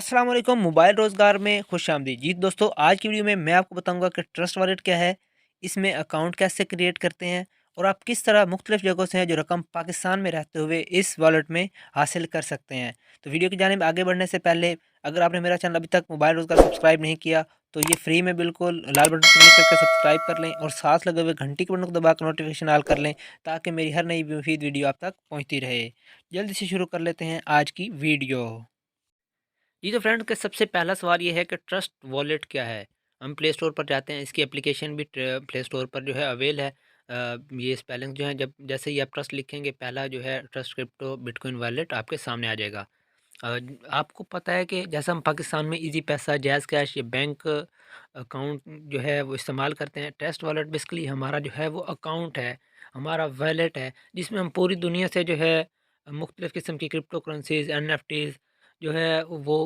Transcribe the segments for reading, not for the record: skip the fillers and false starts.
अस्सलाम वालेकुम। मोबाइल रोज़गार में खुशामदीद। जी दोस्तों, आज की वीडियो में मैं आपको बताऊंगा कि ट्रस्ट वॉलेट क्या है, इसमें अकाउंट कैसे क्रिएट करते हैं और आप किस तरह मुख्तलिफ जगहों से हैं जो रकम पाकिस्तान में रहते हुए इस वॉलेट में हासिल कर सकते हैं। तो वीडियो की जानिब आगे बढ़ने से पहले अगर आपने मेरा चैनल अभी तक मोबाइल रोज़गार सब्सक्राइब नहीं किया तो ये फ्री में बिल्कुल लाल बटन पर क्लिक करके सब्सक्राइब कर लें और साथ लगे हुए घंटी के बटन को दबाकर नोटिफिकेशन ऑल कर लें ताकि मेरी हर नई मुफीद वीडियो आप तक पहुँचती रहे। जल्दी से शुरू कर लेते हैं आज की वीडियो। जी तो फ्रेंड के सबसे पहला सवाल ये है कि ट्रस्ट वॉलेट क्या है। हम प्ले स्टोर पर जाते हैं, इसकी एप्लीकेशन भी प्ले स्टोर पर जो है अवेल है। ये स्पेलिंग जो है, जब जैसे ही आप ट्रस्ट लिखेंगे पहला जो है ट्रस्ट क्रिप्टो बिटकॉइन वॉलेट आपके सामने आ जाएगा। आपको पता है कि जैसा हम पाकिस्तान में इजी पैसा, जैज़ कैश या बैंक अकाउंट जो है वो इस्तेमाल करते हैं, ट्रस्ट वॉलेट बेसिकली हमारा जो है वो अकाउंट है, हमारा वॉलेट है, जिसमें हम पूरी दुनिया से जो है मुख्तलिफ़ किस्म की क्रिप्टो करेंसीज, एनएफटीज जो है वो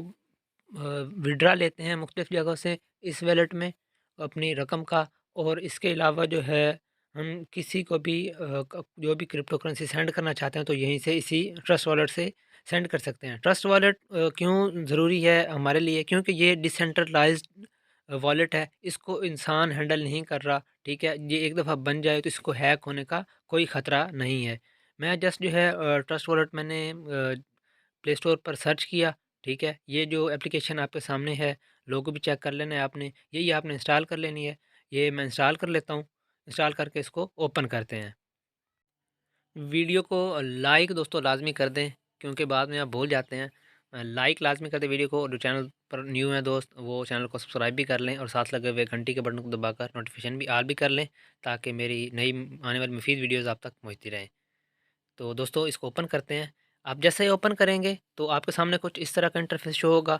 विड्रा लेते हैं मुख्तलिफ़ जगहों से इस वॉलेट में अपनी रकम का। और इसके अलावा जो है हम किसी को भी जो भी क्रिप्टो करेंसी सेंड करना चाहते हैं तो यहीं से इसी ट्रस्ट वॉलेट से सेंड कर सकते हैं। ट्रस्ट वॉलेट क्यों ज़रूरी है हमारे लिए? क्योंकि ये डिसेंट्रलाइज्ड वॉलेट है, इसको इंसान हैंडल नहीं कर रहा। ठीक है, ये एक दफ़ा बन जाए तो इसको हैक होने का कोई ख़तरा नहीं है। मैं जस्ट जो है ट्रस्ट वॉलेट मैंने प्ले स्टोर पर सर्च किया। ठीक है, ये जो एप्लीकेशन आपके सामने है, लोगो भी चेक कर लेना है आपने, यही आपने इंस्टॉल कर लेनी है। ये मैं इंस्टॉल कर लेता हूँ। इंस्टॉल करके इसको ओपन करते हैं। वीडियो को लाइक दोस्तों लाज़मी कर दें, क्योंकि बाद में आप भूल जाते हैं। लाइक लाज़मी कर दें वीडियो को, और जो चैनल पर न्यू है दोस्त वो चैनल को सब्सक्राइब भी कर लें और साथ लगे हुए घंटी के बटन को दबाकर नोटिफिकेशन भी ऑल भी कर लें ताकि मेरी नई आने वाली मुफीद वीडियोज़ आप तक पहुँचती रहें। तो दोस्तों इसको ओपन करते हैं। आप जैसे ही ओपन करेंगे तो आपके सामने कुछ इस तरह का इंटरफेस शो होगा,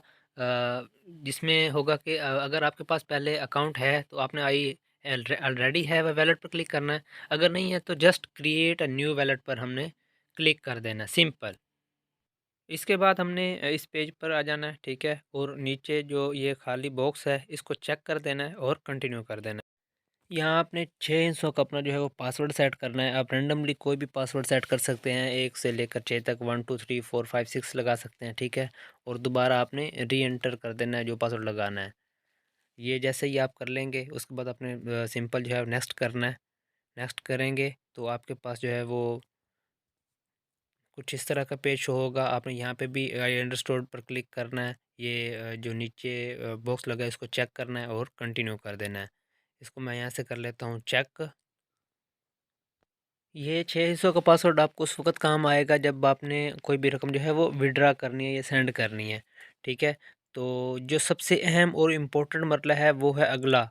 जिसमें होगा कि अगर आपके पास पहले अकाउंट है तो आपने आई ऑलरेडी है वह वैलेट पर क्लिक करना है। अगर नहीं है तो just create a new wallet पर हमने क्लिक कर देना, सिंपल। इसके बाद हमने इस पेज पर आ जाना है। ठीक है, और नीचे जो ये खाली बॉक्स है इसको चेक कर देना है और कंटिन्यू कर देना है। यहाँ आपने 6 हिस्सों का अपना जो है वो पासवर्ड सेट करना है। आप रैंडमली कोई भी पासवर्ड सेट कर सकते हैं, 1 से लेकर 6 तक, 1 2 3 4 5 6 लगा सकते हैं। ठीक है, और दोबारा आपने री एंटर कर देना है जो पासवर्ड लगाना है। ये जैसे ही आप कर लेंगे उसके बाद आपने सिंपल जो है नेक्स्ट करना है। नेक्स्ट करेंगे तो आपके पास जो है वो कुछ इस तरह का पेज शो होगा। आपने यहाँ पे भी आई अंडरस्टूड पर क्लिक करना है। ये जो नीचे बॉक्स लगा है इसको चेक करना है और कंटिन्यू कर देना है। इसको मैं यहाँ से कर लेता हूँ चेक। ये 6 हिस्सों का पासवर्ड आपको उस वक़्त काम आएगा जब आपने कोई भी रकम जो है वो विथड्रा करनी है या सेंड करनी है। ठीक है? तो जो सबसे अहम और इम्पोर्टेंट मरला है वो है अगला,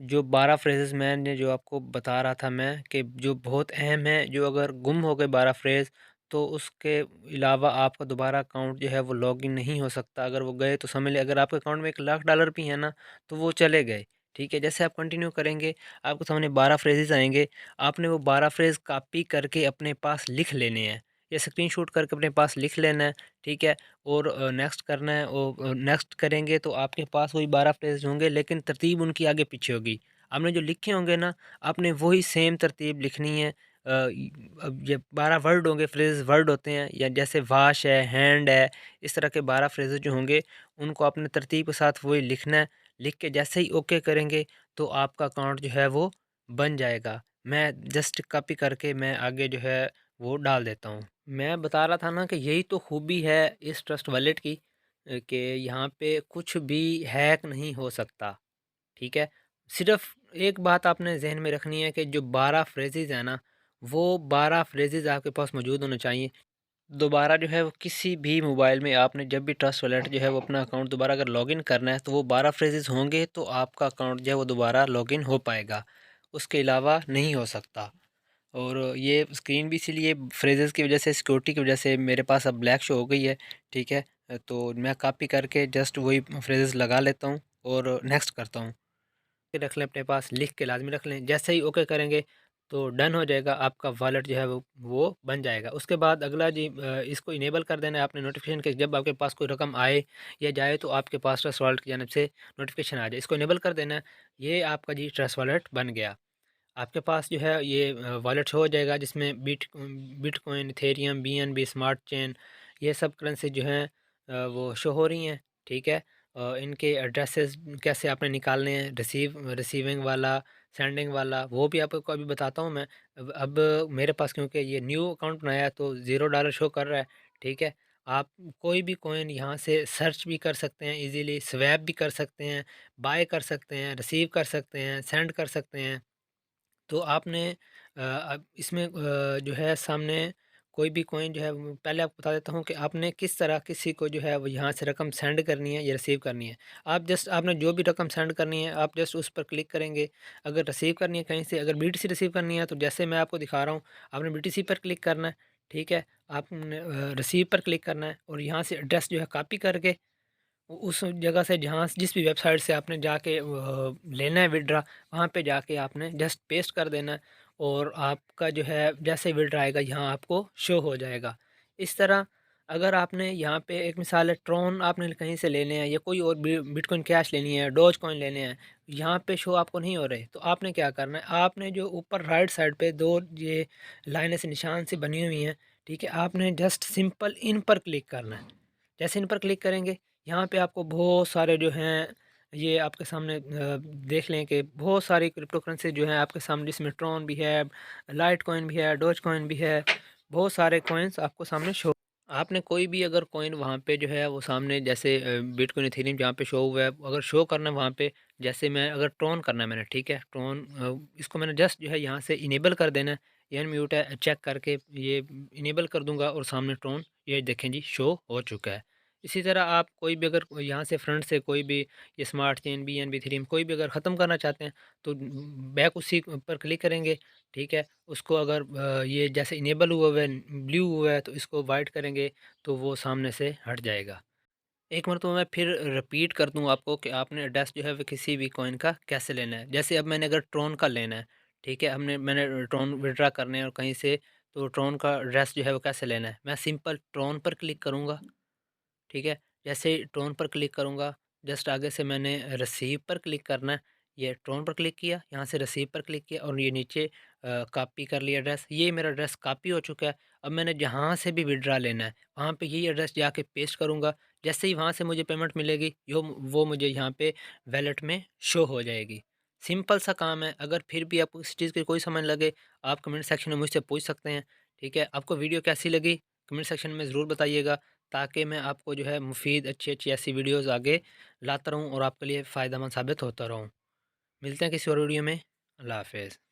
जो 12 फ्रेज़ेज़ मैंने जो आपको बता रहा था मैं कि जो बहुत अहम है, जो अगर गुम हो गए 12 फ्रेज़ तो उसके अलावा आपका दोबारा अकाउंट जो है वो लॉगिन नहीं हो सकता। अगर वो गए तो समझ लें, अगर आपके अकाउंट में $1,00,000 भी है ना तो वो चले गए। ठीक है? जैसे आप कंटिन्यू करेंगे आपके सामने 12 फ्रेज़ेज़ आएँगे। आपने वो 12 फ्रेज़ कॉपी करके अपने पास लिख लेने हैं या स्क्रीनशॉट करके अपने पास लिख लेना है। ठीक है? और नेक्स्ट करना है, और नेक्स्ट करेंगे तो आपके पास वही 12 फ्रेज़ होंगे लेकिन तरतीब उनकी आगे पीछे होगी। आपने जो लिखे होंगे ना, आपने वही सेम तरतीब लिखनी है। अब ये 12 वर्ड होंगे, फ्रेज़ वर्ड होते हैं, या जैसे वाश है, हैंड है, इस तरह के 12 फ्रेज़ेज़ जो होंगे उनको आपने तरतीब के साथ वही लिखना है। लिख के जैसे ही ओके करेंगे तो आपका अकाउंट जो है वो बन जाएगा। मैं जस्ट कॉपी करके मैं आगे जो है वो डाल देता हूँ। मैं बता रहा था ना कि यही तो खूबी है इस ट्रस्ट वॉलेट की, कि यहाँ पे कुछ भी हैक नहीं हो सकता। ठीक है, सिर्फ एक बात आपने जहन में रखनी है कि जो 12 फ्रेजेज़ हैं ना, वो 12 फ्रेजेज़ आपके पास मौजूद होने चाहिए। दोबारा जो है वो किसी भी मोबाइल में आपने जब भी ट्रस्ट वॉलेट जो है वो अपना अकाउंट दोबारा अगर लॉगिन करना है तो वो 12 फ्रेजेज़ होंगे तो आपका अकाउंट जो है वो दोबारा लॉगिन हो पाएगा, उसके अलावा नहीं हो सकता। और ये स्क्रीन भी इसीलिए फ्रेजेस की वजह से, सिक्योरिटी की वजह से मेरे पास अब ब्लैक शो हो गई है। ठीक है, तो मैं कॉपी करके जस्ट वही फ्रेजेस लगा लेता हूँ और नेक्स्ट करता हूँ। रख लें अपने पास, लिख के लाजमी रख लें। जैसे ही ओके करेंगे तो डन हो जाएगा, आपका वॉलेट जो है वो बन जाएगा। उसके बाद अगला जी, इसको इनेबल कर देना है आपने नोटिफिकेशन के, जब आपके पास कोई रकम आए या जाए तो आपके पास ट्रस्ट वॉलेट की जानब से नोटिफिकेशन आ जाए, इसको इनेबल कर देना है। ये आपका जी ट्रस्ट वॉलेट बन गया। आपके पास जो है ये वॉलेट हो जाएगा जिसमें bitcoin, Ethereum, BNB, smart chain, ये सब करेंसी जो हैं वो शो हो रही हैं, ठीक है। इनके एड्रेसेस कैसे आपने निकालने हैं, रिसीविंग वाला, सेंडिंग वाला, वो भी आपको अभी बताता हूँ मैं। अब मेरे पास क्योंकि ये न्यू अकाउंट बनाया है तो $0 शो कर रहा है, ठीक है। आप कोई भी कॉइन यहाँ से सर्च भी कर सकते हैं इजीली, स्वैप भी कर सकते हैं, बाय कर सकते हैं, रिसीव कर सकते हैं, सेंड कर सकते हैं। तो आपने अब इसमें जो है सामने कोई भी कॉइन जो है पहले आपको बता देता हूँ कि आपने किस तरह किसी को जो है वो यहाँ से रकम सेंड करनी है या रिसीव करनी है। आप जस्ट आपने जो भी रकम सेंड करनी है आप जस्ट उस पर क्लिक करेंगे। अगर रिसीव करनी है कहीं से, अगर बीटीसी रिसीव करनी है तो जैसे मैं आपको दिखा रहा हूँ, आपने बीटीसी पर क्लिक करना है, ठीक है। आपने रिसीव पर क्लिक करना है और यहाँ से एड्रेस जो है कॉपी करके उस जगह से जहाँ जिस भी वेबसाइट से आपने जाके लेना है विड्रा, वहाँ पे जाके आपने जस्ट पेस्ट कर देना है और आपका जो है जैसे विड्रा आएगा यहाँ आपको शो हो जाएगा। इस तरह अगर आपने यहाँ पे एक मिसाल है, ट्रॉन आपने कहीं से लेने हैं या कोई और बिटकॉइन कैश लेनी है, डॉज कॉइन लेने हैं, यहाँ पे शो आपको नहीं हो रहे, तो आपने क्या करना है, आपने जो ऊपर राइट साइड पे दो ये लाइनें से निशान से बनी हुई हैं, ठीक है, आपने जस्ट सिंपल इन पर क्लिक करना है। जैसे इन पर क्लिक करेंगे, यहाँ पे आपको बहुत सारे जो हैं ये आपके सामने देख लें कि बहुत सारी क्रिप्टो करेंसी जो है आपके सामने, जिसमें ट्रॉन भी है, लाइट कॉइन भी है, डोज कॉइन भी है, बहुत सारे कॉइन्स आपको सामने शो। आपने कोई भी अगर कॉइन वहाँ पे जो है वो सामने जैसे बिटकॉइन इथेरियम जहाँ पे शो हुआ है, अगर शो करना है वहाँ पे, जैसे मैं अगर ट्रॉन करना है मैंने, ठीक है, ट्रॉन इसको मैंने जस्ट जो है यहाँ से इनेबल कर देना है, एन म्यूट है, चेक करके ये इनेबल कर दूंगा और सामने ट्रॉन ये देखें जी शो हो चुका है। इसी तरह आप कोई भी अगर यहाँ से फ्रंट से कोई भी ये smart chain B N B three कोई भी अगर ख़त्म करना चाहते हैं तो बैक उसी पर क्लिक करेंगे, ठीक है। उसको अगर ये जैसे इनेबल हुआ है, ब्लू हुआ है, तो इसको वाइट करेंगे तो वो सामने से हट जाएगा। एक मरतबा मैं फिर रिपीट कर दूँ आपको कि आपने एड्रेस जो है वो किसी भी कॉइन का कैसे लेना है। जैसे अब मैंने अगर ट्रॉन का लेना है, ठीक है, मैंने ट्रॉन विड्रा करने हैं और कहीं से, तो ट्रॉन का एड्रेस जो है वो कैसे लेना है, मैं सिंपल ट्रॉन पर क्लिक करूँगा, ठीक है। जैसे ही ट्रोन पर क्लिक करूँगा, जस्ट आगे से मैंने रिसीव पर क्लिक करना है। ये ट्रोन पर क्लिक किया, यहाँ से रिसीव पर क्लिक किया और ये नीचे कॉपी कर लिया एड्रेस। ये मेरा एड्रेस कॉपी हो चुका है। अब मैंने जहाँ से भी विड्रा लेना है, वहाँ पे यही एड्रेस जाके पेस्ट करूँगा। जैसे ही वहाँ से मुझे पेमेंट मिलेगी, यो वो मुझे यहाँ पे वॉलेट में शो हो जाएगी। सिंपल सा काम है। अगर फिर भी आपको इस चीज़ की कोई समझ लगे, आप कमेंट सेक्शन में मुझसे पूछ सकते हैं, ठीक है। आपको वीडियो कैसी लगी, कमेंट सेक्शन में ज़रूर बताइएगा, ताकि मैं आपको जो है मुफ़ीद अच्छी-अच्छी ऐसी वीडियोज़ आगे लाता रहूँ और आपके लिए फ़ायदेमंद साबित होता रहूँ। मिलते हैं किसी और वीडियो में। अल्लाह हाफ़िज़।